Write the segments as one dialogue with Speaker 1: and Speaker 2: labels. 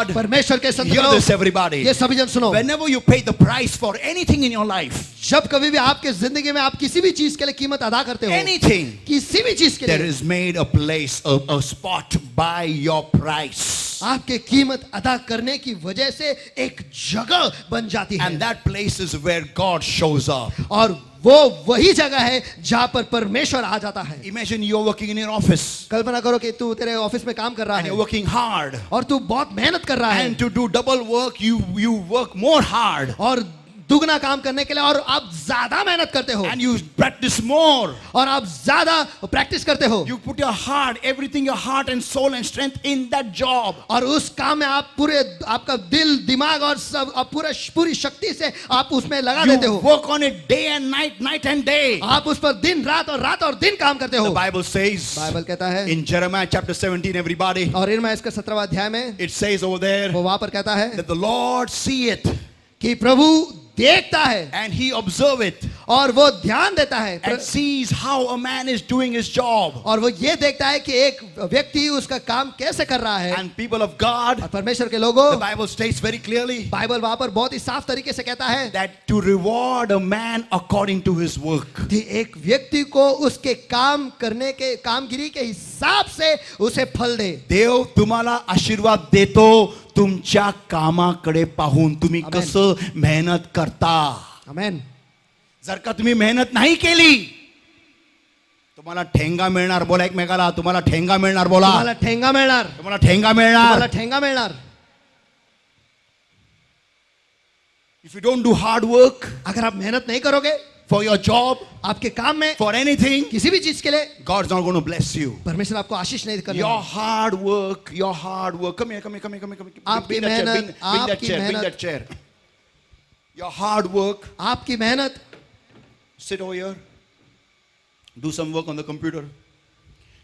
Speaker 1: God,
Speaker 2: परमेश्वर के
Speaker 1: hear
Speaker 2: संतानों,
Speaker 1: this everybody.
Speaker 2: ये सभी जन सुनो।
Speaker 1: Whenever you pay the price for anything in your life,
Speaker 2: जब कभी भी आपके जिंदगी में आप किसी भी चीज के लिए कीमत अदा करते हो,
Speaker 1: anything,
Speaker 2: किसी भी चीज के
Speaker 1: there
Speaker 2: लिए
Speaker 1: is made a place, a spot by your price.
Speaker 2: आपके कीमत अदा करने की वजह से एक जगह बन जाती है,
Speaker 1: And that place is where God shows up.
Speaker 2: और वो वही जगह है जहां पर परमेश्वर आ जाता है।
Speaker 1: Imagine you're working in your office
Speaker 2: कल्पना करो कि तू तेरे ऑफिस में काम कर रहा
Speaker 1: and
Speaker 2: है
Speaker 1: you're working hard.
Speaker 2: और तू बहुत मेहनत कर रहा है,
Speaker 1: And to do double work, you work more hard.
Speaker 2: और दुगना काम करने के लिए और आप ज्यादा मेहनत करते हो,
Speaker 1: And you practice more.
Speaker 2: और आप ज्यादा प्रैक्टिस करते हो,
Speaker 1: You put your heart, everything, your heart and soul and strength in that job.
Speaker 2: और उस काम में आप पूरे आपका दिल दिमाग और सब आप पूरी शक्ति से आप उसमें लगा देते
Speaker 1: You
Speaker 2: हो,
Speaker 1: work on it day and night, night and day.
Speaker 2: आप उस पर दिन रात और दिन काम करते
Speaker 1: The
Speaker 2: हो।
Speaker 1: Bible says
Speaker 2: बाइबल कहता है
Speaker 1: in Jeremiah chapter 17, everybody,
Speaker 2: और इरमा इसका 17वां अध्याय में
Speaker 1: it says over there
Speaker 2: वो वहां पर कहता है
Speaker 1: that the Lord see it
Speaker 2: कि प्रभु देखता है
Speaker 1: and he observe it
Speaker 2: और वो ध्यान देता है,
Speaker 1: and sees how a man is doing his job.
Speaker 2: और वो ये देखता है कि एक व्यक्ति उसका काम कैसे कर रहा है।
Speaker 1: And people of God,
Speaker 2: और परमेश्वर के लोगों,
Speaker 1: the Bible states very clearly
Speaker 2: Bible वहां पर बहुत ही साफ तरीके से कहता है
Speaker 1: that to reward a man according to his work.
Speaker 2: कि एक व्यक्ति को उसके काम करने के कामगिरी के हिसाब से उसे फल दे।
Speaker 1: देव तुम्हाला आशीर्वाद देतो तुमच्या कामाकडे पाहून, तुम्ही
Speaker 2: Amen.
Speaker 1: कसं मेहनत करता.
Speaker 2: आमेन।
Speaker 1: जर का तुम्ही मेहनत नाही केली, तुम्हाला ठेंगा मिळणार. बोला एकमेकाला, तुम्हाला ठेंगा मिळणार. बोला,
Speaker 2: तुम्हाला ठेंगा मिळणार,
Speaker 1: तुम्हाला ठेंगा मिळणार.
Speaker 2: तुम्हाला ठेंगा मिळणार।
Speaker 1: If you don't do hard work
Speaker 2: अगर आप मेहनत नहीं करोगे
Speaker 1: for your job,
Speaker 2: आपके काम में,
Speaker 1: for anything,
Speaker 2: किसी भी चीज के लिए,
Speaker 1: God's not going to bless you.
Speaker 2: परमेश्वर आपको आशीष नहीं करने
Speaker 1: Your
Speaker 2: वाला।
Speaker 1: hard work, your hard work. Come here, come here, come here, come here, come here.
Speaker 2: आपकी
Speaker 1: Bring that chair,
Speaker 2: मेहनत,
Speaker 1: bring that
Speaker 2: आपकी
Speaker 1: chair, bring
Speaker 2: मेहनत।
Speaker 1: that chair. Your hard work.
Speaker 2: आपकी मेहनत,
Speaker 1: Sit over here. Do some work on the computer.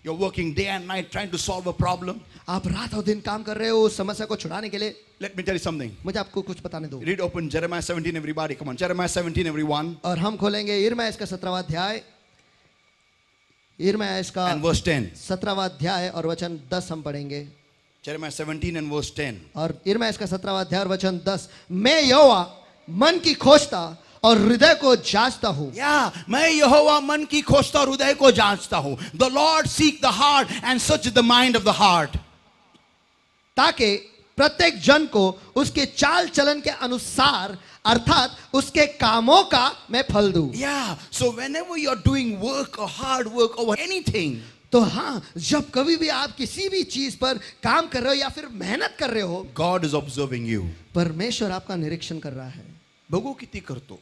Speaker 1: You're working day and night trying to solve a problem.
Speaker 2: आप रात और दिन काम कर रहे हो उस समस्या को छुड़ाने के लिए।
Speaker 1: Let me tell you something.
Speaker 2: मुझे आपको कुछ बताने दो।
Speaker 1: Read open Jeremiah 17, everybody. Come on, Jeremiah 17, everyone.
Speaker 2: और हम खोलेंगे यिर्मयाह इसका 17वां अध्याय, यिर्मयाह इसका
Speaker 1: And verse 10.
Speaker 2: 17वां अध्याय और वचन 10 हम पढ़ेंगे।
Speaker 1: Jeremiah 17 and verse 10.
Speaker 2: और यिर्मयाह इसका 17वां अध्याय और वचन 10, मैं यहोवा मन की खोजता और हृदय को जांचता हूँ।
Speaker 1: Yeah, मैं यहोवा मन की खोजता और हृदय को जांचता हूँ. The Lord seek the heart and search the mind of the heart.
Speaker 2: ताकि प्रत्येक जन को उसके चाल चलन के अनुसार अर्थात उसके कामों का मैं फल दूं।
Speaker 1: Yeah, so whenever you're doing work or hard work or anything,
Speaker 2: तो हाँ, जब कभी भी आप किसी भी चीज पर काम कर रहे हो या फिर मेहनत कर रहे हो,
Speaker 1: God is observing you.
Speaker 2: परमेश्वर आपका निरीक्षण कर रहा है।
Speaker 1: बघू किती करतो,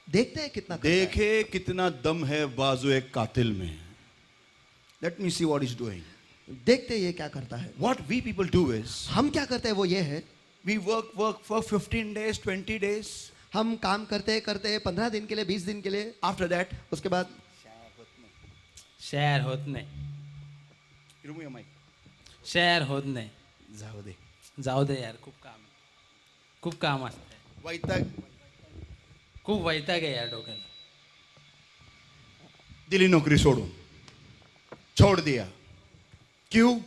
Speaker 2: देखते हैं कितना करता है।
Speaker 1: देखे कितना दम है बाजू एक कातिल में. Let me see what he's doing.
Speaker 2: देखते हैं ये क्या करता है।
Speaker 1: What we people do is,
Speaker 2: हम क्या करते हैं वो ये है,
Speaker 1: we work for 15 days, 20 days.
Speaker 2: हम काम करते करते 15 दिन के लिए, 20 दिन के लिए,
Speaker 1: After that,
Speaker 2: उसके बाद
Speaker 3: शेअर होत नाही,
Speaker 1: remove your mic.
Speaker 3: शेअर होत नाही.
Speaker 1: जाऊ दे.
Speaker 3: जाऊ दे यार, खूप काम असतं,
Speaker 1: वैताग
Speaker 3: खूप वैताग आहे यार डोक्याला.
Speaker 1: दिली नौकरी सोडून, छोड़ दिया. क्यों?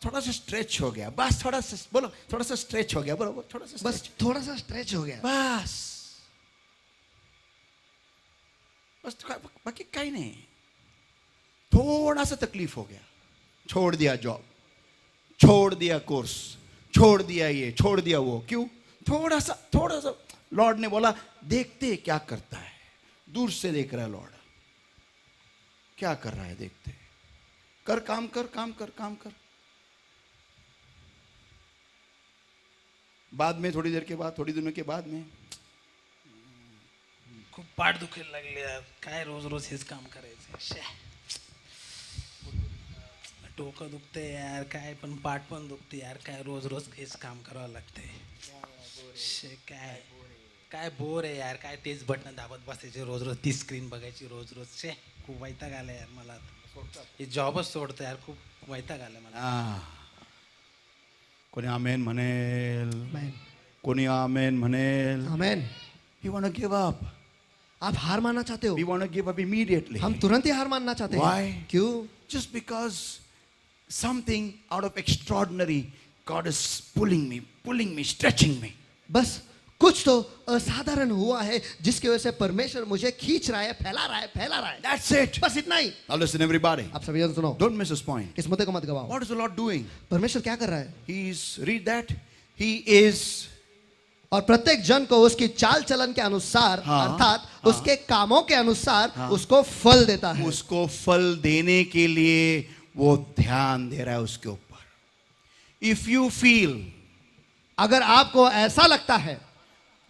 Speaker 1: थोड़ा सा स्ट्रेच हो गया. बस थोड़ा सा, बोलो, थोड़ा सा स्ट्रेच हो गया. बरोबर, थोड़ा सा
Speaker 2: बस
Speaker 1: stretch.
Speaker 2: थोड़ा सा स्ट्रेच हो गया,
Speaker 1: बस बाकी काही नाही. थोड़ा सा तकलीफ हो गया, छोड़ दिया जॉब, छोड़ दिया कोर्स, छोड़ दिया ये, छोड़ दिया वो. क्यों? थोड़ा सा लॉर्ड ने बोला देखते क्या करता है. दूर से देख रहा है लॉर्ड, क्या कर रहा है देखते. कर, काम कर. बाद में, थोड़ी देर के बाद, थोड़ी दिनों के बाद में,
Speaker 3: खूप पाठ दुखायला लागले यार. काय रोज रोज हेच काम करायचं. शे, डोकं दुखते यार, काय पण पाठ पण दुखते यार. काय रोज रोज हेच काम करावं लागते. शे, काय बोर आहे यार. काय तेच बटन दाबत बसायचे रोज रोज, ती स्क्रीन बघायची रोज रोज. शे, खूप वैताग आला यार मला. हे जॉबच सोडतो यार, खूप वैताग आला मला.
Speaker 1: कोणी आमेन म्हणेल,
Speaker 2: आमेन,
Speaker 1: कोणी आमेन म्हणेल.
Speaker 2: आमेन।
Speaker 1: We want to give up.
Speaker 2: आप हार मानना चाहते हो?
Speaker 1: We want to give up immediately.
Speaker 2: हम तुरंत ही हार मानना चाहते हैं।
Speaker 1: Why?
Speaker 2: क्यों?
Speaker 1: Just because something out of extraordinary God is pulling me, stretching me.
Speaker 2: बस कुछ तो असाधारण हुआ है जिसकी वजह से परमेश्वर मुझे खींच रहा है, फैला रहा है.
Speaker 1: That's it.
Speaker 2: बस इतना ही.
Speaker 1: Now listen, everybody.
Speaker 2: आप सभी जन सुनो,
Speaker 1: Don't miss this point.
Speaker 2: इस मुद्दे को मत गवाओ.
Speaker 1: What is the Lord doing?
Speaker 2: परमेश्वर क्या कर रहा है?
Speaker 1: Read that. He is,
Speaker 2: और प्रत्येक जन को उसकी चाल चलन के अनुसार
Speaker 1: हाँ,
Speaker 2: अर्थात उसके कामों के अनुसार उसको फल देता है.
Speaker 1: उसको फल देने के लिए वो ध्यान दे रहा है उसके ऊपर. If you feel
Speaker 2: अगर आपको ऐसा लगता है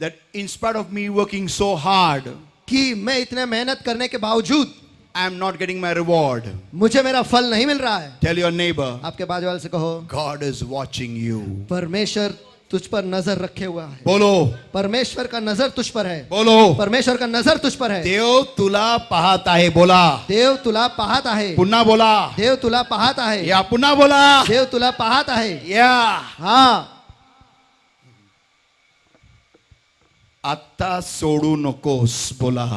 Speaker 1: that in spite of me working so hard,
Speaker 2: कि मैं इतने मेहनत करने के बावजूद
Speaker 1: I am not getting my reward,
Speaker 2: मुझे मेरा फल नहीं मिल रहा है,
Speaker 1: tell your neighbor,
Speaker 2: आपके बाजू वाले से कहो,
Speaker 1: God is watching you.
Speaker 2: परमेश्वर तुझ पर नजर रखे हुआ है.
Speaker 1: बोलो,
Speaker 2: परमेश्वर का नजर तुझ पर है.
Speaker 1: बोलो.
Speaker 2: परमेश्वर का नजर तुझ पर है.
Speaker 1: देव तुला पाहत आहे. बोला.
Speaker 2: देव तुला पाहत आहे.
Speaker 1: पुन्हा बोला.
Speaker 2: देव तुला पाहत आहे.
Speaker 1: या पुन्हा बोला.
Speaker 2: देव तुला पाहत आहे.
Speaker 1: या.
Speaker 2: हाँ,
Speaker 1: आता सोडू नकोस. बोला.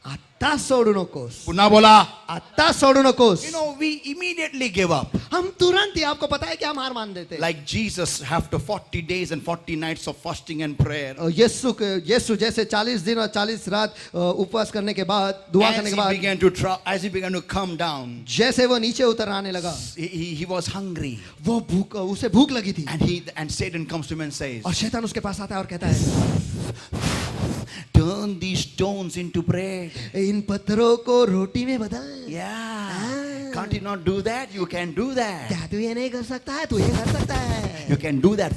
Speaker 2: आता सोडू नकोस.
Speaker 1: पुन्हा बोला.
Speaker 2: आता सोडू नकोस.
Speaker 1: You know, we immediately give up.
Speaker 2: हम तुरंत ही, आपको पता है कि हम हार मान देते हैं.
Speaker 1: Like Jesus after 40 days and 40 nights of fasting and prayer.
Speaker 2: यीशु जैसे 40 दिन और 40 रात उपवास करने के बाद, दुआ करने के बाद,
Speaker 1: As he began to come down,
Speaker 2: जैसे वो नीचे उतर आने लगा,
Speaker 1: he was hungry.
Speaker 2: वो उसे भूख लगी थी.
Speaker 1: And Satan comes to him and says,
Speaker 2: और शैतान उसके पास आता है और कहता है,
Speaker 1: turn these stones into bread.
Speaker 2: इन पत्थरों को रोटी में बदल.
Speaker 1: Yeah. Can't you not do that? You can do that.
Speaker 2: क्या तू ये नहीं कर सकता है? तू ये कर सकता है.
Speaker 1: You can do that.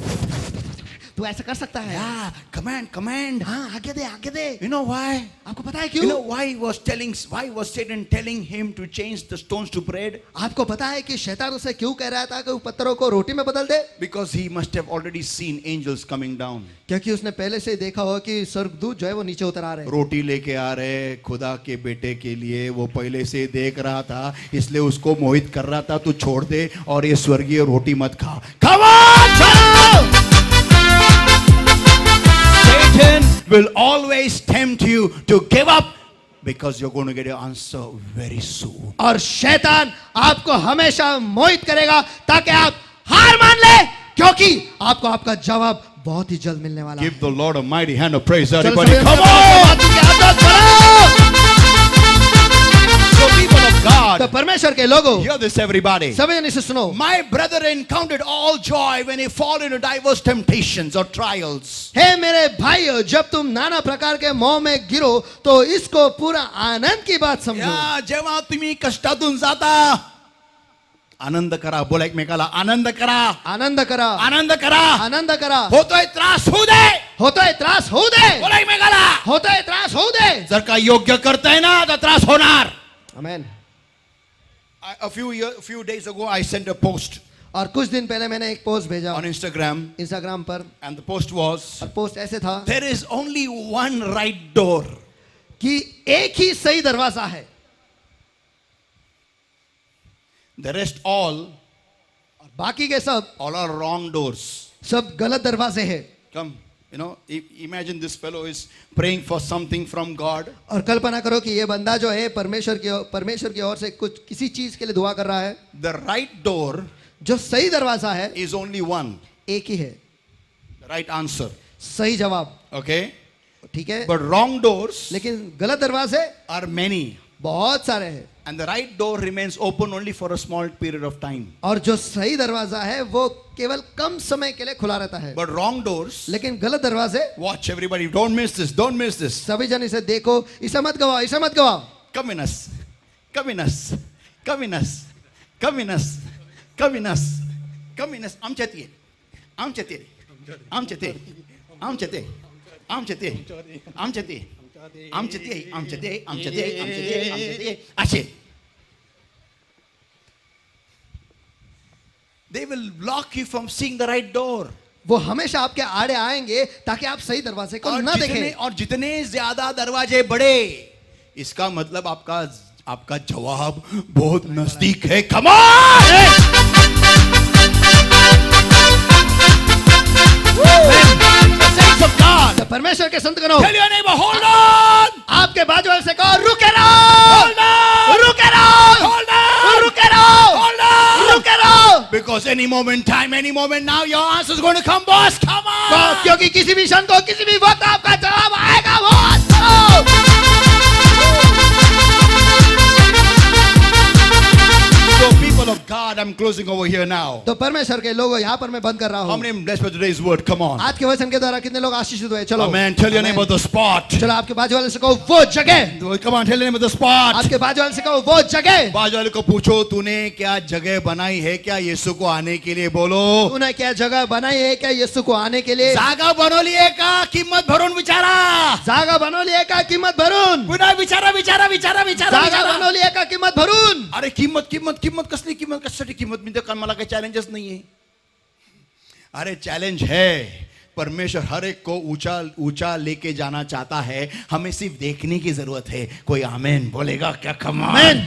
Speaker 2: तू ऐसा कर सकता है.
Speaker 1: Yeah. Command.
Speaker 2: हाँ, आगे दे.
Speaker 1: You know why?
Speaker 2: आपको पता है
Speaker 1: You
Speaker 2: क्यों?
Speaker 1: know why was Satan telling him to change the stones to bread?
Speaker 2: आपको पता है कि शैतान उसे क्यों कह रहा था कि वो पत्थरों को रोटी में बदल दे?
Speaker 1: Because he must have already seen angels coming down.
Speaker 2: क्योंकि उसने पहले से ही देखा होगा कि स्वर्गदूत जो है वो नीचे उतर आ रहे हैं.
Speaker 1: रोटी लेके आ रहे खुदा के बेटे के लिए. वो पहले से देख रहा था, इसलिए उसको मोहित कर रहा था, तू छोड़ दे और ये स्वर्गीय रोटी मत खा. Come on, चलो! Satan will always tempt you to give up because you're going to get your answer very soon.
Speaker 2: और शैतान आपको हमेशा मोहित करेगा ताकि आप हार मान ले, क्योंकि आपको आपका जवाब बहुत ही जल्द मिलने वाला है.
Speaker 1: Give the Lord a mighty hand of praise,
Speaker 2: चलो,
Speaker 1: everybody.
Speaker 2: सभी
Speaker 1: Come on! So people of God,
Speaker 2: तो परमेश्वर के लोगों,
Speaker 1: hear this, everybody.
Speaker 2: सभी जन इसे सुनो.
Speaker 1: My brethren counted all joy when he fall into diverse temptations or trials.
Speaker 2: हे मेरे भाइयों, जब तुम नाना प्रकार के मोह में गिरो तो इसको पूरा आनंद की बात समझो.
Speaker 1: या जेव्हा तुम्ही कष्टातून जाता, आनंद करा. बोला एकमेकाला, आनंद करा.
Speaker 2: आनंद करा.
Speaker 1: आनंद करा.
Speaker 2: आनंद करा.
Speaker 1: होतोय त्रास होऊ दे.
Speaker 2: होतोय त्रास होऊ दे.
Speaker 1: बोला एकमेकाला,
Speaker 2: होतोय त्रास होऊ दे.
Speaker 1: जर का योग्य करताय ना तर त्रास होणार.
Speaker 2: आमेन.
Speaker 1: A few days ago I sent a post
Speaker 2: और कुछ दिन पहले मैंने एक पोस्ट भेजा
Speaker 1: on Instagram,
Speaker 2: इंस्टाग्राम पर,
Speaker 1: and the post was,
Speaker 2: और पोस्ट ऐसे था
Speaker 1: there is only one right door.
Speaker 2: कि एक ही सही दरवाजा है,
Speaker 1: The rest all
Speaker 2: और बाकी के सब
Speaker 1: are wrong doors.
Speaker 2: सब गलत दरवाजे हैं.
Speaker 1: Come, imagine this fellow is praying for something from God.
Speaker 2: और कल्पना करो कि ये बंदा जो है परमेश्वर की ओर से कुछ किसी चीज के लिए दुआ कर रहा है.
Speaker 1: The right door
Speaker 2: जो सही दरवाजा है
Speaker 1: is only one.
Speaker 2: एक ही है,
Speaker 1: The right answer.
Speaker 2: सही जवाब.
Speaker 1: Okay?
Speaker 2: ठीक है,
Speaker 1: But wrong doors
Speaker 2: लेकिन गलत दरवाजे
Speaker 1: are many.
Speaker 2: बहुत सारे हैं.
Speaker 1: And the right door remains open only for a small period of time.
Speaker 2: और जो सही दरवाजा है वो केवल कम समय के लिए खुला रहता है.
Speaker 1: But wrong doors,
Speaker 2: लेकिन गलत दरवाजे,
Speaker 1: watch everybody, don't miss this, don't miss this.
Speaker 2: सभी जन इसे देखो, इसे मत गवाओ, इसे मत गवाओ.
Speaker 1: Come in us, come in us, come in us, come in us, come in us, come in us. आमच्यात ये, आमच्यात ये, आमच्यात ये, आमच्यात ये, आमच्यात ये, आमच्यात ये, आमच्यात ये, आमच्यात ये, आमच्यात ये, आमच्यात ये, आमच्यात ये, असे. They will block you from seeing the right door.
Speaker 2: वो हमेशा आपके आड़े आएंगे ताकि आप सही दरवाजे को न देखें.
Speaker 1: और जितने ज्यादा दरवाजे बड़े, इसका मतलब आपका जवाब बहुत नजदीक है. Come on! Saints of God,
Speaker 2: तो परमेश्वर के संत करो,
Speaker 1: tell your neighbor, hold on!
Speaker 2: आपके बाजू वाले से कहो, रुके रहो,
Speaker 1: Hold on!
Speaker 2: रुके रहो,
Speaker 1: Hold on!
Speaker 2: रुके रहो,
Speaker 1: Hold on!
Speaker 2: रुके रहो.
Speaker 1: Because Because any moment, time, any moment now, your answer is going to come, boss. Come on.
Speaker 2: क्योंकि किसी भी क्षण को किसी भी वक्त आपका जवाब आएगा बहुत चलो
Speaker 1: So, people of God, I'm closing over here now.
Speaker 2: तो परमेश्वर के लोगों यहाँ पर मैं बंद कर रहा
Speaker 1: How
Speaker 2: हूँ
Speaker 1: many blessed by today's word? Come on.
Speaker 2: आज के वचन के द्वारा कितने लोग आशीषित हुए चलो
Speaker 1: Amen. Tell your
Speaker 2: Amen.
Speaker 1: neighbor the spot.
Speaker 2: चलो आपके बाजू वाले से कहो वो जगह
Speaker 1: Come on, tell your neighbor the spot.
Speaker 2: आपके बाजू वाले से कहो वो जगह
Speaker 1: बाजू वाले को पूछो, तूने क्या जगह बनाई है क्या यीशु को आने के लिए? बोलो.
Speaker 2: तूने क्या जगह बनाई है क्या यीशु को आने के लिए
Speaker 1: जागा बनवली आहे का? किंमत भरून विचारा.
Speaker 2: जागा बनवली आहे का किंमत भरून
Speaker 1: पुन्हा विचारा विचारा विचारा विचारा
Speaker 2: जागा
Speaker 1: विचारा.
Speaker 2: बनवली आहे का किंमत भरून
Speaker 1: अरे किंमत किंमत किंमत कसली किंमत? कशासाठी किंमत? मी तर मला काही चॅलेंजच नाहीये. अरे चैलेंज है. परमेश्वर हर एक को ऊंचा ऊंचा लेके जाना चाहता है. हमें सिर्फ देखने की जरूरत है. कोई आमेन बोलेगा क्या? कम
Speaker 2: Amen.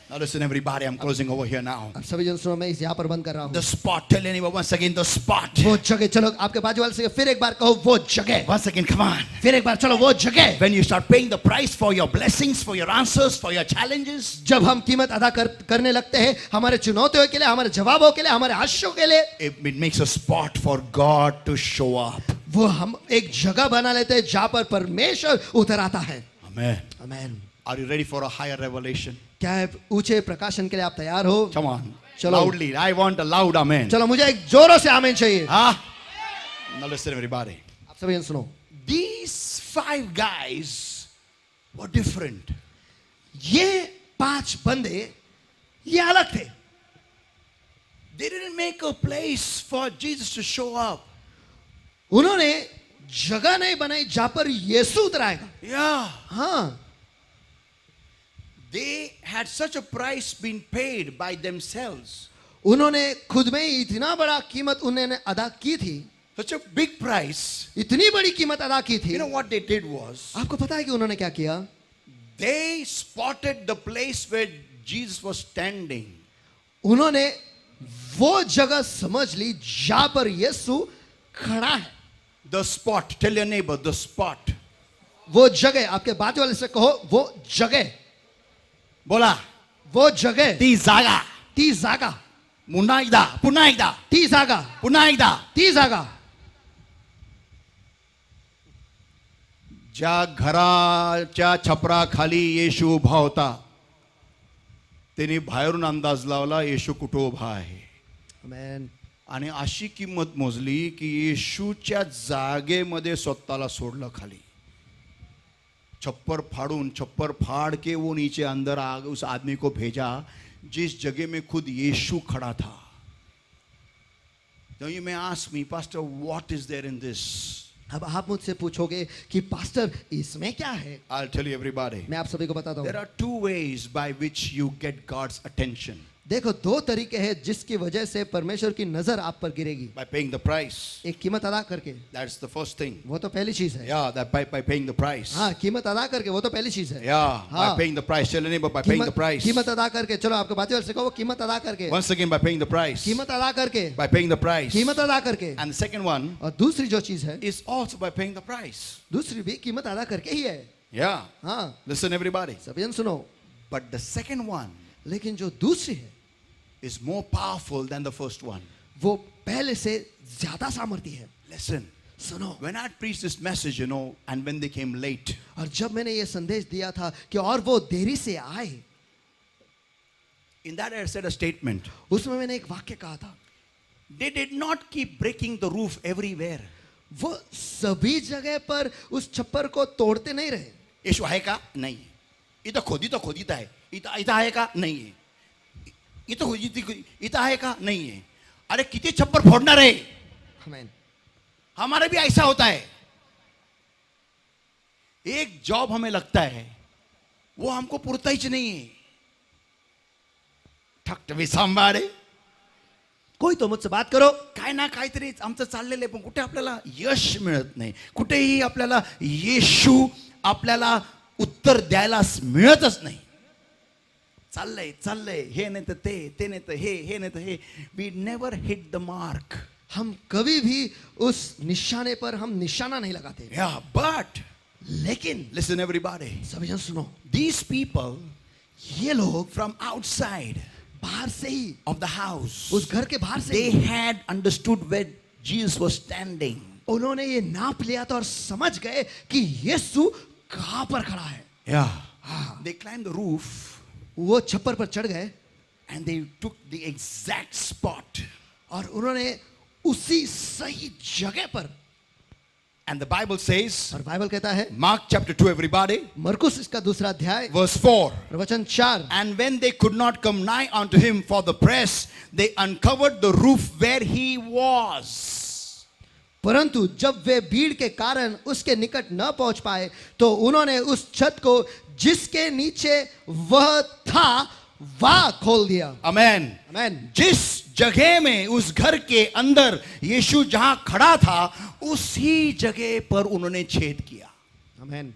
Speaker 1: Now listen everybody, I'm closing over here now.
Speaker 2: अब सभी जन सुनो मैं इस यहाँ पर बंद कर रहा हूँ
Speaker 1: The spot, tell anyone once again the spot.
Speaker 2: वो जगह चलो आपके बाजू वाले से फिर एक बार कहो वो जगह
Speaker 1: Once again, come on.
Speaker 2: फिर एक बार चलो वो जगह
Speaker 1: When you start paying the price for your blessings, for your answers, for your challenges,
Speaker 2: जब हम कीमत अदा करने लगते हैं हमारे चुनौतियों के लिए हमारे जवाबों के लिए हमारे आशीषों के लिए
Speaker 1: it makes a spot for God to show up.
Speaker 2: वो हम एक जगह बना लेते हैं जहाँ पर परमेश्वर उतर आता है
Speaker 1: Amen.
Speaker 2: Amen
Speaker 1: Are you ready for a higher revelation?
Speaker 2: क्या है ऊंचे प्रकाशन के लिए आप तैयार हो
Speaker 1: Come on.
Speaker 2: चलो।
Speaker 1: Loudly. I want a loud amen.
Speaker 2: चलो मुझे एक जोरों से आमीन चाहिए
Speaker 1: Ah? Now listen everybody.
Speaker 2: आप सभी जन सुनो
Speaker 1: These 5 guys were different.
Speaker 2: ये 5 बंदे ये अलग थे
Speaker 1: They didn't make a place for Jesus to show up.
Speaker 2: उन्होंने जगह नहीं बनाई जहां पर यीशु उतराएगा
Speaker 1: Yeah.
Speaker 2: हाँ
Speaker 1: They had such a price been paid by themselves.
Speaker 2: उन्होंने खुद में ही इतना बड़ा कीमत उन्होंने अदा की थी
Speaker 1: Such a big price.
Speaker 2: इतनी बड़ी कीमत अदा की थी
Speaker 1: You know what they did was,
Speaker 2: आपको पता है कि उन्होंने क्या किया
Speaker 1: they spotted the place where Jesus was standing.
Speaker 2: उन्होंने वो जगह समझ ली जहां पर यीशु खड़ा है
Speaker 1: The spot. Tell your neighbor, the spot.
Speaker 2: वो जगह आपके बाजू वाले से कहो वो जगह
Speaker 1: बोला.
Speaker 2: वो जगह
Speaker 1: ती जागा.
Speaker 2: ती जागा
Speaker 1: पुन्हा एकदा. पुन्हा एकदा.
Speaker 2: ती जागा
Speaker 1: पुन्हा एकदा.
Speaker 2: ती जागा
Speaker 1: ज्या घराच्या छपराखाली येशू उभा होता त्यांनी बाहेरून अंदाज लावला येशू कुठं उभा आहे.
Speaker 2: आमेन
Speaker 1: आणि अशी किंमत मोजली की येशूच्या जागेमध्ये स्वतःला सोडलं खाली. छप्पर फाड़ के वो नीचे अंदर आ उस आदमी को भेजा जिस जगह में खुद यीशु खड़ा था. Now you may ask me, Pastor, what is there in this?
Speaker 2: अब आप मुझसे पूछोगे कि पास्टर इसमें क्या है
Speaker 1: I'll tell you everybody.
Speaker 2: मैं आप सभी को बताता
Speaker 1: There
Speaker 2: हूँ
Speaker 1: are 2 ways by which you get God's attention.
Speaker 2: देखो 2 तरीके हैं जिसकी वजह से परमेश्वर की नजर आप पर गिरेगी
Speaker 1: By paying the price.
Speaker 2: एक कीमत अदा करके
Speaker 1: That's the first thing.
Speaker 2: वो तो पहली चीज है
Speaker 1: Yeah, that by paying the price.
Speaker 2: हाँ कीमत अदा करके वो तो पहली चीज है
Speaker 1: Yeah, by
Speaker 2: हाँ
Speaker 1: paying the price. Tell your neighbor by paying the price.
Speaker 2: कीमत अदा करके चलो आपके बातें से कहो कीमत अदा करके
Speaker 1: Once again, by paying the price.
Speaker 2: कीमत अदा करके
Speaker 1: By paying the price.
Speaker 2: कीमत अदा करके
Speaker 1: And the second one
Speaker 2: और दूसरी जो चीज है
Speaker 1: is also by paying the price.
Speaker 2: दूसरी भी कीमत अदा करके ही है
Speaker 1: Yeah.
Speaker 2: हाँ
Speaker 1: Listen, everybody.
Speaker 2: सभी जन सुनो
Speaker 1: But the second one
Speaker 2: लेकिन जो दूसरी है
Speaker 1: is more powerful than the first one.
Speaker 2: वो पहले से ज्यादा सामर्थ्य है
Speaker 1: Listen.
Speaker 2: सुनो
Speaker 1: When I preached this message, and when they came late,
Speaker 2: और जब मैंने ये संदेश दिया था कि और वो देरी से आए
Speaker 1: in that I said a statement.
Speaker 2: उसमें मैंने एक वाक्य कहा था
Speaker 1: They did not keep breaking the roof everywhere.
Speaker 2: वो सभी जगह पर उस छप्पर को तोड़ते नहीं रहे
Speaker 1: येशू आहे का? नाही. इथं खोदीत आहे. इथं आहे का? नाही आहे. इथं आहे का? नाही आहे. अरे किती छप्पर फोडणार आहे?
Speaker 2: आमेन
Speaker 1: हमारा भी ऐसा होता है. एक जॉब हमें लगता है वो हमको पुरता ही नहीं है. ठकटवी सांभाळे.
Speaker 2: कोई तो मुझसे बात करो
Speaker 1: काय ना काहीतरी आमचं चाललेलं आहे पण कुठे आपल्याला यश मिळत नाही. कुठेही आपल्याला येशू आपल्याला उत्तर द्यायला मिळतच नाही. चाललंय हे नाही तर ते नाही तर हे नाही तर हे. We never hit the mark.
Speaker 2: हम कभी भी उस निशाने पर हम निशाना नहीं लगाते
Speaker 1: या बट
Speaker 2: लेकिन
Speaker 1: लिसन एवरीबॉडी.
Speaker 2: सभी जन सुनो
Speaker 1: दीज पीपल
Speaker 2: ये लोग
Speaker 1: फ्रॉम आउटसाइड
Speaker 2: बाहर से ही,
Speaker 1: of the house.
Speaker 2: उस घर के बाहर से
Speaker 1: They
Speaker 2: he
Speaker 1: had understood where Jesus was standing.
Speaker 2: उन्होंने ये नाप लिया था और समझ गए कि यीशु कहां पर खड़ा है।
Speaker 1: Yeah. They climbed the roof
Speaker 2: वो छप्पर पर चढ़ गए
Speaker 1: and they took the exact spot.
Speaker 2: और उन्होंने उसी सही जगह पर,
Speaker 1: And the Bible says,
Speaker 2: और बाइबल कहता है,
Speaker 1: Mark chapter 2, everybody,
Speaker 2: मरकुस इसका दूसरा अध्याय
Speaker 1: verse 4.
Speaker 2: वचन 4,
Speaker 1: And when they could not come nigh unto him for the press, they uncovered the roof where he was.
Speaker 2: परंतु जब वे भीड़ के कारण उसके निकट न पहुंच पाए तो उन्होंने उस छत को जिसके नीचे वह था वह खोल दिया।
Speaker 1: Amen.
Speaker 2: आमेन।
Speaker 1: जिस जगह में उस घर के अंदर यीशु जहां खड़ा था उसी जगह पर उन्होंने छेद किया।
Speaker 2: आमेन।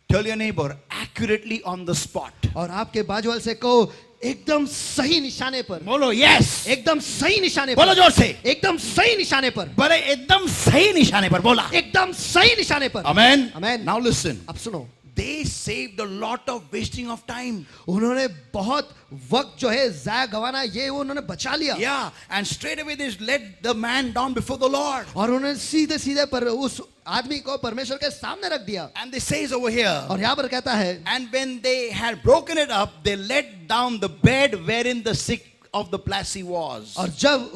Speaker 1: Tell your neighbor, accurately on the spot.
Speaker 2: और आपके बाजू वाले से कहो एकदम सही निशाने पर,
Speaker 1: बोलो yes.
Speaker 2: एकदम सही निशाने
Speaker 1: बोलो
Speaker 2: पर,
Speaker 1: जोर से।
Speaker 2: एकदम सही निशाने पर,
Speaker 1: बड़े एकदम सही निशाने पर बोला।
Speaker 2: एकदम सही निशाने पर।
Speaker 1: Amen.
Speaker 2: Amen.
Speaker 1: Now listen.
Speaker 2: अब सुनो,
Speaker 1: They saved a lot of wasting of time.
Speaker 2: उन्होंने बहुत वक्त जो है जाया गवाना ये वो उन्होंने बचा लिया।
Speaker 1: Yeah, and straight away they let the man down before the Lord.
Speaker 2: और उन्होंने सीधे सीधे पर उस आदमी को परमेश्वर के सामने रख दिया।
Speaker 1: And they says over here,
Speaker 2: और यहाँ पर कहता है,
Speaker 1: and when they had broken it up, they let down the bed wherein the sick of the plague was.
Speaker 2: और जब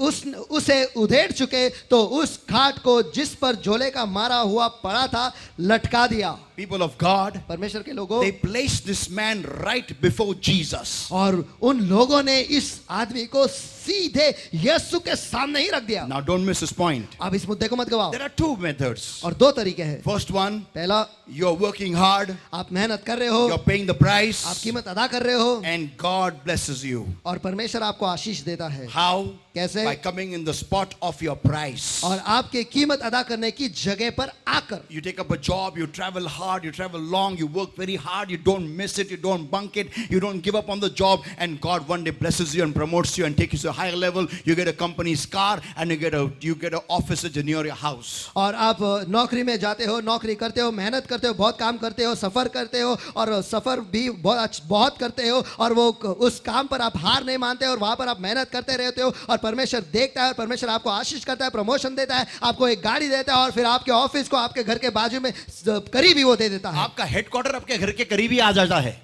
Speaker 2: उसे उधेड़ चुके तो उस खाट को जिस पर झोले का मारा हुआ पड़ा था लटका दिया।
Speaker 1: People of God,
Speaker 2: परमेश्वर के लोगों,
Speaker 1: they placed this man right before Jesus.
Speaker 2: और उन लोगों ने इस आदमी को सीधे यीशु के सामने ही रख दिया।
Speaker 1: Now don't miss this point.
Speaker 2: अब इस मुद्दे को मत गवाओ।
Speaker 1: There are two methods.
Speaker 2: और दो तरीके हैं।
Speaker 1: First one,
Speaker 2: पहला,
Speaker 1: you're working hard,
Speaker 2: आप मेहनत कर रहे हो,
Speaker 1: you're paying the
Speaker 2: आप
Speaker 1: price,
Speaker 2: कीमत अदा कर रहे हो,
Speaker 1: and God blesses you.
Speaker 2: और परमेश्वर आपको आशीष देता है।
Speaker 1: How?
Speaker 2: कैसे?
Speaker 1: By coming in the spot of your price.
Speaker 2: और आपके कीमत अदा करने की जगह पर आकर,
Speaker 1: You take up a job, you travel hard, you travel long, you work very hard, you don't miss it, you don't bunk it, you don't give up on the job, and God one day blesses you and promotes you and takes you to a higher level. You get a company's car and you get an office near your house.
Speaker 2: और आप नौकरी में जाते हो, नौकरी करते हो, मेहनत करते हो, बहुत काम करते हो, सफर करते हो, और सफर भी बहुत करते हो, और वो उस काम पर आप हार नहीं मानते और वहां पर आप मेहनत करते रहते हो, और परमेश्वर देखता है और परमेश्वर आपको आशीष करता है, प्रमोशन देता है, आपको एक गाड़ी देता है, और फिर आपके ऑफिस को आपके घर के बाजू में करीबी वो दे देता है।
Speaker 1: आपका हेडक्वार्टर आपके घर के करीब ही आ जाता है,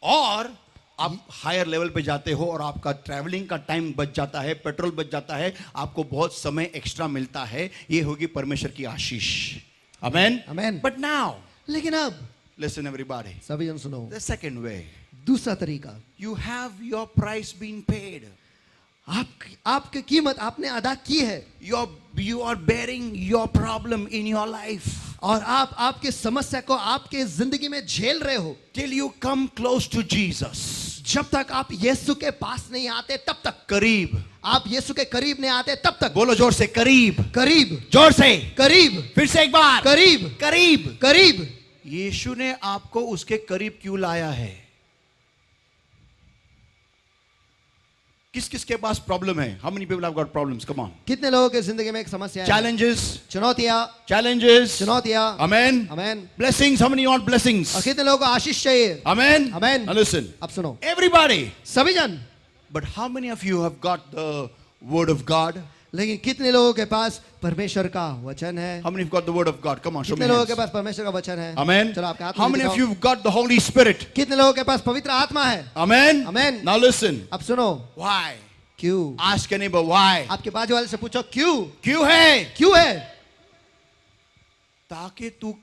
Speaker 1: और आप हायर लेवल पे जाते हो और आपका ट्रैवलिंग का टाइम बच जाता है, पेट्रोल बच जाता है, आपको बहुत समय एक्स्ट्रा मिलता है। ये होगी परमेश्वर की आशीष। आमेन।
Speaker 2: आमेन।
Speaker 1: बट नाउ
Speaker 2: लेकिन अब
Speaker 1: लिसन एवरीबॉडी,
Speaker 2: सभी जन सुनो,
Speaker 1: द सेकंड वे,
Speaker 2: दूसरा तरीका,
Speaker 1: you have your price been paid.
Speaker 2: आपकी कीमत आपने अदा की है।
Speaker 1: You are bearing your problem in your life.
Speaker 2: और आप आपके समस्या को आपके जिंदगी में झेल रहे हो।
Speaker 1: Till you come close to Jesus.
Speaker 2: जब तक आप यीशु के पास नहीं आते तब तक,
Speaker 1: करीब,
Speaker 2: आप यीशु के करीब नहीं आते तब तक।
Speaker 1: बोलो जोर से, करीब,
Speaker 2: करीब,
Speaker 1: जोर से,
Speaker 2: करीब,
Speaker 1: फिर से एक बार,
Speaker 2: करीब,
Speaker 1: करीब,
Speaker 2: करीब।
Speaker 1: यीशु ने आपको उसके करीब क्यों लाया है? किस किस के पास प्रॉब्लम है? How many people have got problems? Come on.
Speaker 2: कितने लोगों के जिंदगी में एक समस्या है?
Speaker 1: Challenges,
Speaker 2: चुनौतियां,
Speaker 1: challenges,
Speaker 2: चुनौतियां।
Speaker 1: amen,
Speaker 2: amen.
Speaker 1: blessings. How many want blessings?
Speaker 2: और कितने लोगों को आशीष चाहिए?
Speaker 1: Amen,
Speaker 2: Amen.
Speaker 1: Now listen,
Speaker 2: अब सुनो,
Speaker 1: everybody.
Speaker 2: सभी जन,
Speaker 1: But how many of you have got the word of God?
Speaker 2: लेकिन कितने लोगों के पास परमेश्वर का वचन है?
Speaker 1: How many have got the word of God? Come on, show me
Speaker 2: कितने लोगों के
Speaker 1: hands.
Speaker 2: पास परमेश्वर का वचन है?
Speaker 1: Amen.
Speaker 2: चलो आपके हाथ
Speaker 1: How
Speaker 2: में
Speaker 1: many of
Speaker 2: दिखाओ।
Speaker 1: you have got the Holy Spirit?
Speaker 2: कितने लोगों के पास पवित्र आत्मा है?
Speaker 1: Amen.
Speaker 2: Amen.
Speaker 1: Now listen.
Speaker 2: अब सुनो,
Speaker 1: Why?
Speaker 2: क्यों?
Speaker 1: Ask your neighbor why.
Speaker 2: आपके बाजू वाले से पूछो क्यों?
Speaker 1: क्यों है?
Speaker 2: क्यों है?
Speaker 1: ताकि तू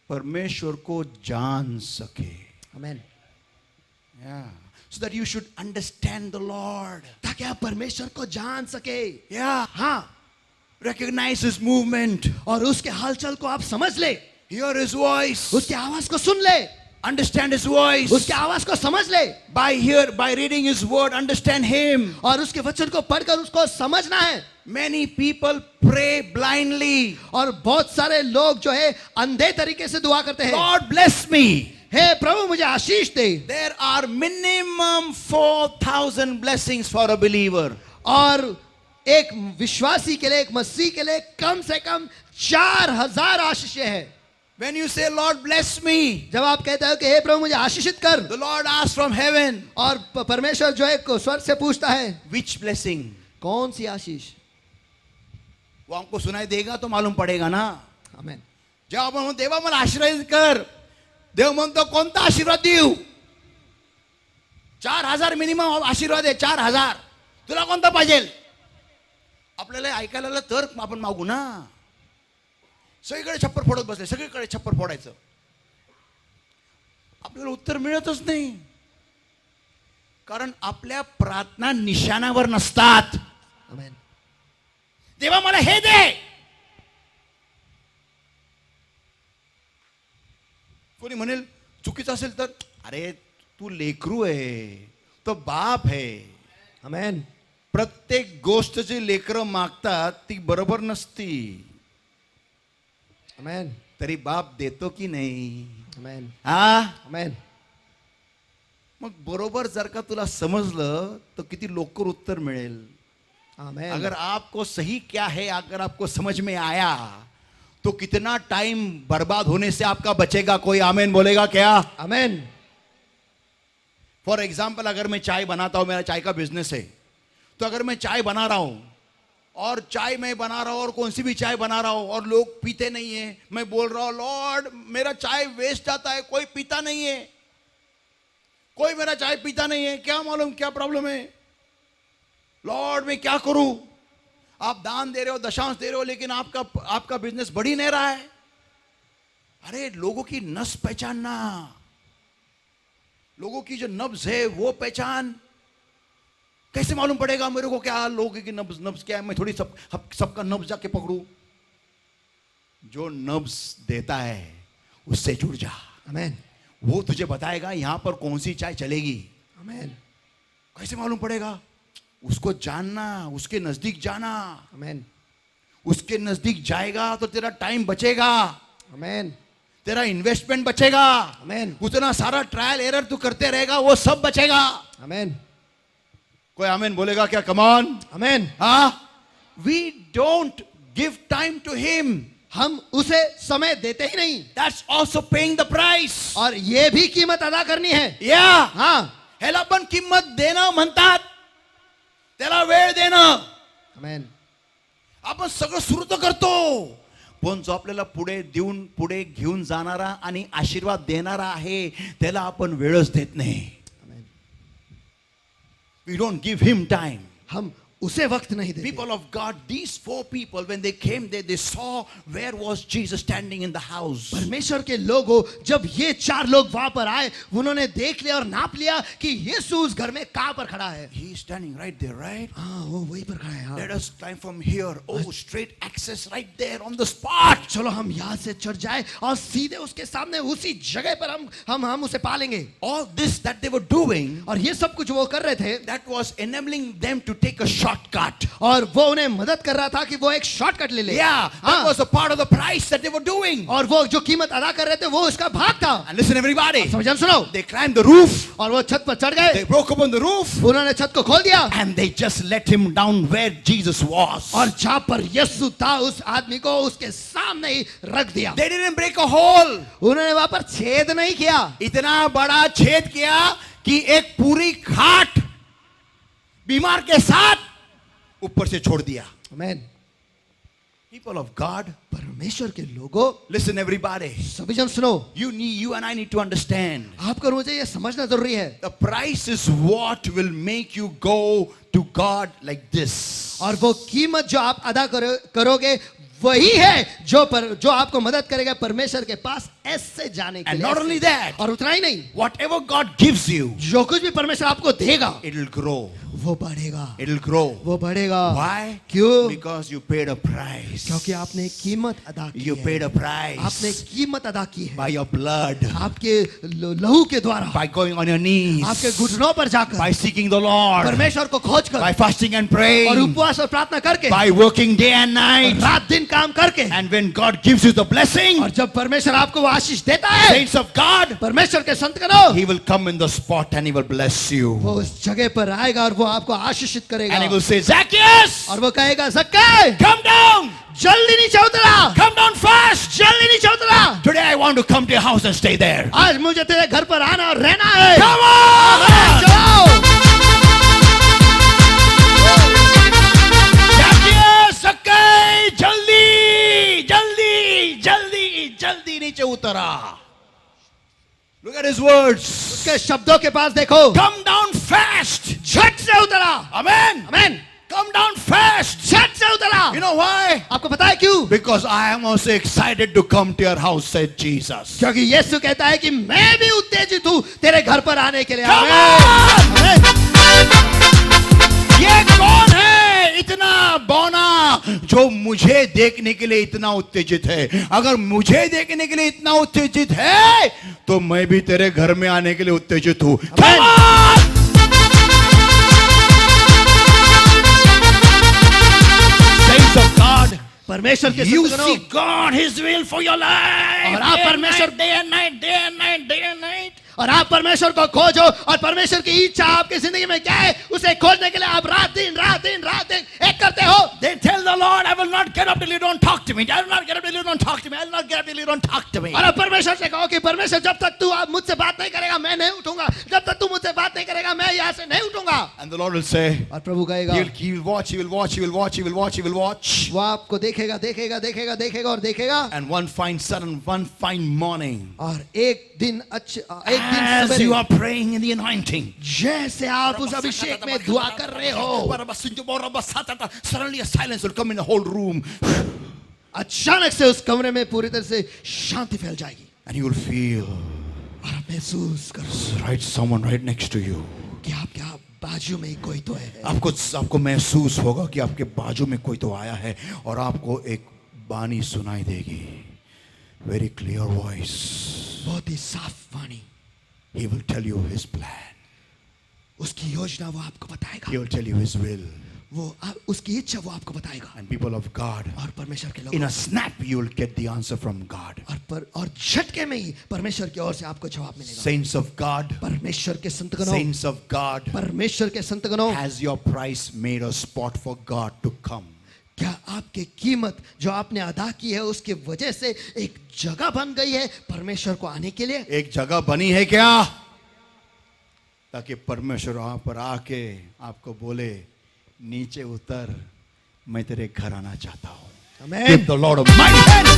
Speaker 1: परमेश्वर को जान सके.
Speaker 2: आमेन।
Speaker 1: Yeah. So that you should understand the Lord.
Speaker 2: ताकि आप परमेश्वर को जान सके।
Speaker 1: Yeah.
Speaker 2: हाँ,
Speaker 1: Recognize His movement.
Speaker 2: और उसके हलचल को आप समझ ले,
Speaker 1: Hear His voice.
Speaker 2: उसके आवाज को सुन ले,
Speaker 1: Understand His voice.
Speaker 2: उसके आवाज को समझ ले,
Speaker 1: By reading His word, understand Him.
Speaker 2: और उसके वचन को पढ़कर उसको समझना है।
Speaker 1: Many people pray blindly.
Speaker 2: और बहुत सारे लोग जो है अंधे तरीके से दुआ करते हैं।
Speaker 1: Lord bless me.
Speaker 2: हे प्रभु मुझे आशीष दे।
Speaker 1: There are minimum 4,000 blessings for a believer.
Speaker 2: और एक विश्वासी के लिए, एक मसीह के लिए कम से कम 4,000 आशीषें हैं।
Speaker 1: When you say, Lord, bless me,
Speaker 2: जब आप कहते हो कि हे प्रभु मुझे आशीषित कर,
Speaker 1: the Lord asks from heaven,
Speaker 2: और परमेश्वर जो है स्वर्ग से पूछता है
Speaker 1: which blessing?
Speaker 2: कौन सी आशीष?
Speaker 1: वो हमको सुनाई देगा तो मालूम पडेगा ना.
Speaker 2: आमेन.
Speaker 1: जेव्हा आपण म्हणतो, देवा मला आशीर्वाद कर, देव म्हणतो कोणता आशीर्वाद देऊ? 4,000 मिनिमम आशीर्वाद आहे, 4,000. तुला कोणता पाहिजे? आपल्याला ऐकायला आलं तर आपण मागू ना. सगळीकडे छप्पर फोडत बसले, सगळीकडे छप्पर फोडायचं, आपल्याला उत्तर मिळतच नाही. कारण आपल्या प्रार्थना निशाणावर नसतात.
Speaker 2: आमेन.
Speaker 1: देवा मला हे दे. कोणी म्हणेल चुकीचं असेल तर, अरे तू लेकरू आहे, तो बाप आहे.
Speaker 2: आमेन.
Speaker 1: प्रत्येक गोष्ट जी लेकरं मागतात ती बरोबर नसती.
Speaker 2: आमेन.
Speaker 1: तरी बाप देतो की नाही?
Speaker 2: आमेन.
Speaker 1: हा,
Speaker 2: आमेन.
Speaker 1: मग बरोबर जर का तुला समजलं तर किती लवकर उत्तर मिळेल.
Speaker 2: आमेन.
Speaker 1: अगर आपको सही क्या है, अगर आपको समझ में आया तो कितना टाइम बर्बाद होने से आपका बचेगा. कोई आमेन बोलेगा क्या?
Speaker 2: आमेन.
Speaker 1: फॉर एग्जाम्पल, अगर मैं चाय बनाता हूं, मेरा चाय का बिजनेस है, तो अगर मैं चाय बना रहा हूं और चाय मैं बना रहा हूं और कौन सी भी चाय बना रहा हूं और लोग पीते नहीं है, मैं बोल रहा हूं लॉर्ड मेरा चाय वेस्ट जाता है, कोई पीता नहीं है, कोई मेरा चाय पीता नहीं है, क्या मालूम क्या प्रॉब्लम है, लॉर्ड मैं क्या करूं? आप दान दे रहे हो, दशांश दे रहे हो, लेकिन आपका बिजनेस बढ़ ही नहीं रहा है. अरे लोगों की नस पहचानना, लोगों की जो नब्ज है वो पहचान. कैसे मालूम पड़ेगा मेरे को क्या लोगों की नब्ज क्या है? मैं थोड़ी सबका नब्ज जाके पकड़ू. जो नब्ज देता है उससे जुड़ जा.
Speaker 2: आमेन.
Speaker 1: वो तुझे बताएगा यहां पर कौन सी चाय चलेगी.
Speaker 2: आमेन.
Speaker 1: कैसे मालूम पड़ेगा? उसको जानना, उसके नजदीक जाना.
Speaker 2: आमेन.
Speaker 1: उसके नजदीक जाएगा तो तेरा टाइम बचेगा,
Speaker 2: आमेन.
Speaker 1: तेरा इन्वेस्टमेंट बचेगा.
Speaker 2: आमेन.
Speaker 1: उतना सारा ट्रायल एरर तू करते रहेगा, वो सब बचेगा.
Speaker 2: आमेन.
Speaker 1: कोई आमेन बोलेगा क्या? Come on.
Speaker 2: Amen.
Speaker 1: We don't give time to him.
Speaker 2: हम उसे समय देते ही नहीं.
Speaker 1: That's also paying the price.
Speaker 2: और ये भी कीमत अदा करनी है.
Speaker 1: या
Speaker 2: हाँ.
Speaker 1: ह्याला पण किंमत देणं म्हणतात, त्याला वेळ देणं.
Speaker 2: आमेन.
Speaker 1: आपण सगळं सुरू तर करतो, पण जो आपल्याला पुढे देऊन पुढे घेऊन जाणारा आणि आशीर्वाद देणारा आहे त्याला आपण वेळच देत नाही.
Speaker 2: आमेन.
Speaker 1: We don't give him time.
Speaker 2: हम उसे वक्त नहीं देते.
Speaker 1: People of God, these 4 people, when they came there, they saw where was Jesus standing in the house.
Speaker 2: परमेश्वर के लोगों, जब ये 4 लोग वहां पर आए, उन्होंने देख लिया और नाप लिया कि यीशु उस घर में कहां पर खड़ा है.
Speaker 1: He is standing right there, right?
Speaker 2: हाँ, वो वहीं पर खड़ा है. हाँ.
Speaker 1: Let us climb from here. Oh, straight access right there on the spot.
Speaker 2: चलो हम यहाँ से चढ़ जाए और सीधे उसके सामने उसी जगह पर हम उसे पालेंगे.
Speaker 1: All this that they were doing,
Speaker 2: और ये सब कुछ वो कर रहे थे,
Speaker 1: that was enabling them to take a shortcut.
Speaker 2: और वो उन्हें मदद कर रहा था कि वो एक शॉर्टकट ले ले.
Speaker 1: Yeah, that was a part of the price that they were doing.
Speaker 2: और वो जो कीमत अदा कर रहे थे वो उसका भाग था.
Speaker 1: And listen everybody,
Speaker 2: समझन सुनो.
Speaker 1: they climbed the roof,
Speaker 2: और वो छत पर चढ़ गए.
Speaker 1: they broke open the roof,
Speaker 2: उन्होंने छत को खोल दिया.
Speaker 1: and they just let him down where Jesus was.
Speaker 2: और जहां पर यीशु था उस आदमी को उसके सामने ही रख दिया.
Speaker 1: They didn't break a hole.
Speaker 2: उन्होंने वहां पर छेद नहीं किया.
Speaker 1: इतना बड़ा छेद किया कि एक पूरी खाट बीमार के साथ ऊपर से छोड़ दिया.
Speaker 2: आमेन.
Speaker 1: People of God,
Speaker 2: परमेश्वर के लोगों,
Speaker 1: listen everybody.
Speaker 2: सभी जन सुनो.
Speaker 1: You and I need to understand.
Speaker 2: आपको और मुझे ये समझना जरूरी है.
Speaker 1: The price is what will make you go to God like this.
Speaker 2: और वो कीमत जो आप अदा करोगे वही है जो आपको मदद करेगा परमेश्वर के पास ऐसे जाने के
Speaker 1: And
Speaker 2: लिए.
Speaker 1: not only that,
Speaker 2: और उतना ही नहीं,
Speaker 1: whatever God gives you,
Speaker 2: जो कुछ भी परमेश्वर आपको देगा
Speaker 1: it'll grow.
Speaker 2: वो बढ़ेगा.
Speaker 1: It'll grow.
Speaker 2: वो बढ़ेगा.
Speaker 1: Why?
Speaker 2: क्यों?
Speaker 1: Because you paid a price.
Speaker 2: क्योंकि आपने कीमत अदा की
Speaker 1: You
Speaker 2: है.
Speaker 1: paid a price
Speaker 2: आपने कीमत अदा की है.
Speaker 1: by your blood,
Speaker 2: आपके लहू के द्वारा,
Speaker 1: by going on your knees,
Speaker 2: आपके घुटनों पर जाकर,
Speaker 1: by seeking the Lord,
Speaker 2: परमेश्वर को खोज कर,
Speaker 1: by fasting and
Speaker 2: और
Speaker 1: praying,
Speaker 2: उपवास और प्रार्थना करके,
Speaker 1: by working day and night.
Speaker 2: रात दिन काम करके.
Speaker 1: And when God gives you the blessing,
Speaker 2: और जब परमेश्वर आपको वो आशीष देता है,
Speaker 1: saints of God,
Speaker 2: परमेश्वर के संत करो,
Speaker 1: He will come in the spot and He will bless you.
Speaker 2: वो उस जगह पर आएगा और वो आपको आशीषित करेगा.
Speaker 1: And He will say, Zacchaeus,
Speaker 2: और वो कहेगा ज़क्कै,
Speaker 1: come down,
Speaker 2: जल्दी नीचे उतरा,
Speaker 1: come down fast.
Speaker 2: जल्दी नीचे उतरा.
Speaker 1: Today I want to come to your house and stay there.
Speaker 2: आज मुझे तेरे घर पर आना और रहना है.
Speaker 1: Come on!
Speaker 2: चलो.
Speaker 1: जागिए सक्के, जल्दी जल्दी जल्दी जल्दी नीचे उतरा. Look at his words.
Speaker 2: उसके शब्दों के पास देखो.
Speaker 1: Come down fast.
Speaker 2: झट से उतरा.
Speaker 1: Amen.
Speaker 2: आमेन.
Speaker 1: Come down fast.
Speaker 2: झट से उतरा.
Speaker 1: You know why?
Speaker 2: आपको पता है क्यों?
Speaker 1: Because I am also excited to come to your house, said Jesus.
Speaker 2: क्योंकि यीशु कहता है कि मैं भी उत्तेजित हूँ तेरे घर पर आने के लिए.
Speaker 1: Come
Speaker 2: amen.
Speaker 1: on!
Speaker 2: आमेन.
Speaker 1: ये कौन है इतना बौना जो मुझे देखने के लिए इतना उत्तेजित है? अगर मुझे देखने के लिए इतना उत्तेजित है तो मैं भी तेरे घर में आने के लिए उत्तेजित हूँ. Come on! Saints of God,
Speaker 2: परमेश्वर के
Speaker 1: you
Speaker 2: संतगणों,
Speaker 1: see God, His will for your life.
Speaker 2: और आप परमेश्वर-
Speaker 1: day and night, day and night, day and night.
Speaker 2: और आप परमेश्वर को खोजो और परमेश्वर की इच्छा आपकी जिंदगी में क्या है उसे खोजने के लिए आप रात दिन एक करते हो.
Speaker 1: They tell the Lord, I will not get up till you don't talk to me. I will not get up till you don't talk to me. I will not get up till you don't talk to me.
Speaker 2: और अब परमेश्वर से कहो कि परमेश्वर जब तक तू आप मुझसे बात नहीं करेगा मैं नहीं उठूंगा. जब तक तू मुझसे बात नहीं करेगा मैं यहाँ से नहीं उठूंगा.
Speaker 1: And the Lord will say,
Speaker 2: और प्रभु कहेगा
Speaker 1: He will watch, He will watch, He will watch, He will watch, He will watch.
Speaker 2: वो आपको देखेगा देखेगा देखेगा देखेगा और देखेगा.
Speaker 1: And one fine sudden, one fine morning,
Speaker 2: और एक दिन
Speaker 1: as
Speaker 2: सवेरे
Speaker 1: you are praying in the anointing,
Speaker 2: जैसे आप उस अभिषेक में दुआ कर रहे हो
Speaker 1: suddenly a silence will come in the whole room.
Speaker 2: अचानक से उस कमरे में पूरी तरह से शांति फैल जाएगी.
Speaker 1: And you will feel
Speaker 2: और आप महसूस करो
Speaker 1: right someone right next to you.
Speaker 2: कि आपके बाजू में कोई तो है.
Speaker 1: आपको महसूस होगा कि आपके बाजू में कोई तो आया है और आपको एक बानी सुनाई देगी. Very clear voice.
Speaker 2: बहुत ही साफ वाणी.
Speaker 1: He will tell you his plan.
Speaker 2: उसकी योजना वो आपको बताएगा.
Speaker 1: He will tell you his will.
Speaker 2: उसकी इच्छा वो आपको बताएगा.
Speaker 1: And people of God,
Speaker 2: और परमेश्वर के लोग
Speaker 1: in a snap you will get the answer from God.
Speaker 2: और झटके में ही परमेश्वर की ओर से आपको जवाब मिलेगा.
Speaker 1: Saints of God,
Speaker 2: परमेश्वर के संतगणों,
Speaker 1: saints of God,
Speaker 2: परमेश्वर के संतगणों,
Speaker 1: has your price made a spot for God to come?
Speaker 2: क्या आपकी कीमत जो आपने अदा की है उसकी वजह से एक जगह बन गई है परमेश्वर को आने के लिए?
Speaker 1: एक जगह बनी है क्या? ताकि परमेश्वर वहां पर आके आपको बोले नीचे उतर, मैं तेरे घर आना चाहता हूं.
Speaker 2: आमेन.
Speaker 1: Give the Lord a mighty hand.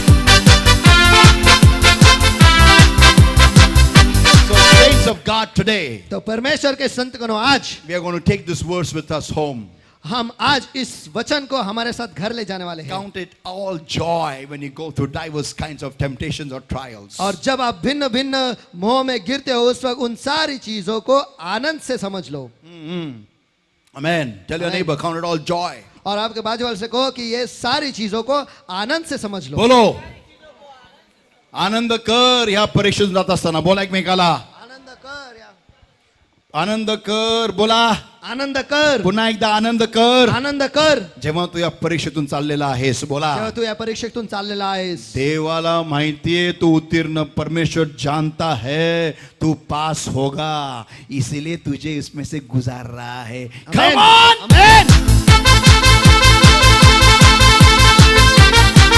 Speaker 1: So saints of God today,
Speaker 2: तो परमेश्वर के संतगणों आज
Speaker 1: we are going to take this verse with us home.
Speaker 2: हम आज इस वचन को हमारे साथ घर ले जाने वाले हैं.
Speaker 1: Count it all joy when you go through diverse kinds of temptations or trials.
Speaker 2: और जब आप भिन्न भिन्न मोह में गिरते हो उस वक्त उन सारी चीजों को आनंद से समझ लो.
Speaker 1: Amen. Tell your
Speaker 2: Amen.
Speaker 1: neighbor, count it all joy.
Speaker 2: और आपके बाजू वाले से कहो कि ये सारी चीजों को आनंद से समझ लो.
Speaker 1: बोलो आनंद कर ह्या परीक्षेतून जात असताना. बोला एकमेकाला
Speaker 2: आनंद कर या
Speaker 1: आनंद कर. बोला
Speaker 2: आनंद कर.
Speaker 1: पुन्हा एकदा आनंद कर
Speaker 2: आनंद कर
Speaker 1: जेव्हा तू या परीक्षेतून चाललेला आहेस. बोला
Speaker 2: जेव्हा तू या परीक्षेतून चाललेला आहेस.
Speaker 1: देवाला माहितीये तू उत्तीर्ण, परमेश्वर जानता है तू पास होगा, इसीलिए तुझे इसमें से गुजार रहा है. Come on!
Speaker 2: Amen.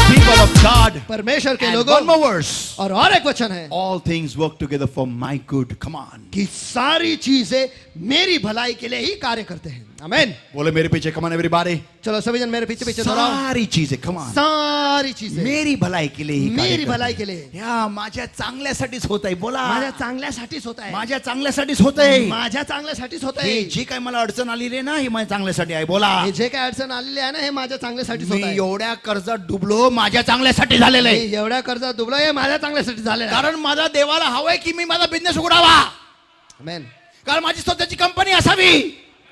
Speaker 1: People of God,
Speaker 2: परमेश्वर के
Speaker 1: and
Speaker 2: लोगों.
Speaker 1: one more verse.
Speaker 2: और एक वचन है
Speaker 1: All things work together for my good. Come on.
Speaker 2: कि सारी चीजें मेरी भलाई के लिए ही कार्य करते हैं. आमेन.
Speaker 1: बोले मेरे पीछे. Come on everybody.
Speaker 2: चलो सभी जन मेरे पीछे पीछे दोहराओ.
Speaker 1: सारी चीजें. Come on.
Speaker 2: सारी चीजें
Speaker 1: मेरी भलाई के लिए ही कार्य
Speaker 2: मेरी
Speaker 1: करते
Speaker 2: भलाई
Speaker 1: हैं.
Speaker 2: के लिए.
Speaker 1: या माझ्या चांगल्यासाठीच होत आहे. बोला
Speaker 2: माझ्या चांगल्यासाठीच होत आहे.
Speaker 1: माझ्या चांगल्यासाठीच होत आहे.
Speaker 2: माझ्या चांगल्यासाठीच होत
Speaker 1: हे
Speaker 2: आहे.
Speaker 1: जी काय मला अडचण आलेली आहे ना, ही माझ्या चांगल्यासाठी आहे. बोला
Speaker 2: हे जे काय अडचण आलेली आहे ना हे माझ्या चांगल्यासाठीच होत
Speaker 1: मी
Speaker 2: आहे.
Speaker 1: एवढ्या कर्जात डुबलो माझ्या चांगल्यासाठी झालेलं आहे.
Speaker 2: मी एवढ्या कर्जात डुबलो हे माझ्या चांगल्यासाठी झालेलं आहे.
Speaker 1: कारण माझा देवाला हवंय की मी माझा बिझनेस उघडावा,
Speaker 2: आमेन.
Speaker 1: कारण माझी स्वतःची कंपनी असावी,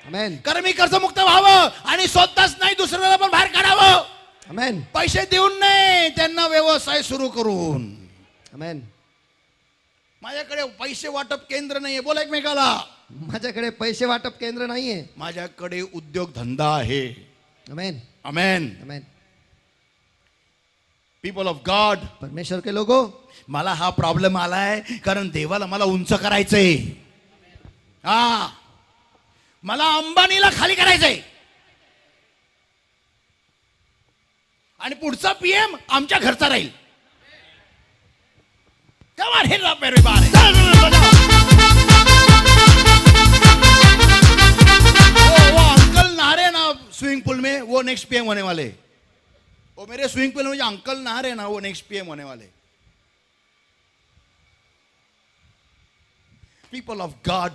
Speaker 2: आमेन.
Speaker 1: कारण मी कर्जमुक्त व्हावं आणि स्वतःच नाही दुसऱ्याला पण बाहेर काढावं.
Speaker 2: आमेन.
Speaker 1: पैसे देऊन नाही, त्यांना व्यवसाय सुरू करून.
Speaker 2: आमेन.
Speaker 1: माझ्याकडे पैसे वाटप केंद्र नाहीये. बोला एकमेकाला.
Speaker 2: माझ्याकडे पैसे वाटप केंद्र नाहीये.
Speaker 1: माझ्याकडे उद्योग धंदा आहे.
Speaker 2: आमेन.
Speaker 1: आमेन.
Speaker 2: आमेन.
Speaker 1: पीपल ऑफ गॉड,
Speaker 2: परमेश्वर के लोगों,
Speaker 1: मला हा प्रॉब्लेम आलाय कारण देवाला मला उंच करायचंय. हा, मला अंबानीला खाली करायचंय आणि पुढचा पीएम आमच्या घरचा राहील. Come on, hit it up, everybody. वो अंकल नहा रहे ना स्विमिंग पूल में, वो नेक्स्ट पीएम होने वाले. वो मेरे स्विमिंग पूल में जो अंकल नहा रहे ना, वो नेक्स्ट पीएम होने वाले. People of God,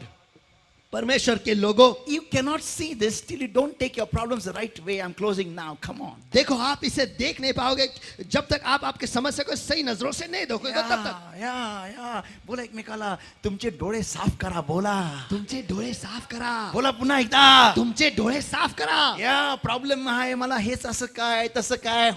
Speaker 2: परमेश्वर के लोगों,
Speaker 1: you cannot see this till you don't take your problems the right way. I'm closing now. Come on.
Speaker 2: देखो आप इसे देख नहीं पाओगे जब तक आप आपके समस्या को सही नजरों से नहीं देखोगे तब तक.
Speaker 1: या बोला एकमेकाला तुमचे डोळे साफ करा. बोला
Speaker 2: तुमचे डोळे साफ करा.
Speaker 1: बोला पुन्हा एकदा.
Speaker 2: तुमचे डोळे साफ करा.
Speaker 1: या प्रॉब्लेम आहे मला, हेच असं काय तसं काय.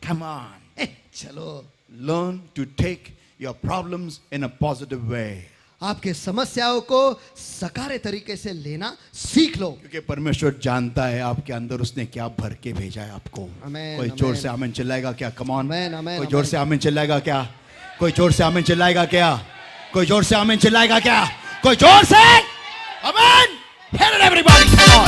Speaker 1: Come on.
Speaker 2: चलो
Speaker 1: Learn to take your problems in a positive way.
Speaker 2: आपके समस्याओं को सकारे तरीके से लेना सीख लो.
Speaker 1: क्योंकि परमेश्वर जानता है आपके अंदर उसने क्या भर के भेजा है आपको.
Speaker 2: आमेन,
Speaker 1: कोई जोर
Speaker 2: आमेन.
Speaker 1: से आमीन चिल्लाएगा क्या? Come on.
Speaker 2: आमेन, आमेन,
Speaker 1: कोई जोर
Speaker 2: आमेन.
Speaker 1: से आमीन चिल्लाएगा क्या? कोई जोर से आमीन चिल्लाएगा क्या? कोई जोर से आमीन चिल्लाएगा क्या? कोई जोर से आमीन. Hear it, everybody. Come on.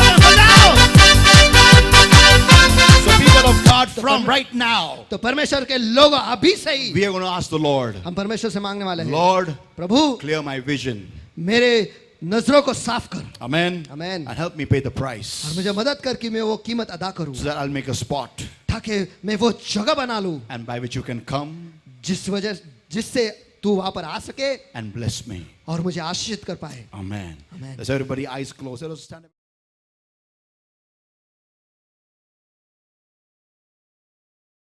Speaker 1: So people of God, from right now,
Speaker 2: तो परमेश्वर के लोग अभी से ही
Speaker 1: we are going to ask the Lord,
Speaker 2: हम परमेश्वर से मांगने वाले हैं.
Speaker 1: Lord,
Speaker 2: Prabhu
Speaker 1: clear my vision.
Speaker 2: मेरे नजरों को साफ कर
Speaker 1: Amen.
Speaker 2: Amen.
Speaker 1: And help me pay the
Speaker 2: और
Speaker 1: price
Speaker 2: मुझे मदद कर कि मैं वो कीमत अदा करूं
Speaker 1: so that I'll make a spot
Speaker 2: ताकि मैं वो जगह बना लूं
Speaker 1: and by which you can come
Speaker 2: जिससे तू वहां पर आ सके
Speaker 1: and bless me.
Speaker 2: और मुझे आशीषित कर पाए.
Speaker 1: Amen.
Speaker 2: Amen.
Speaker 1: Does everybody eyes closed? Let us stand up.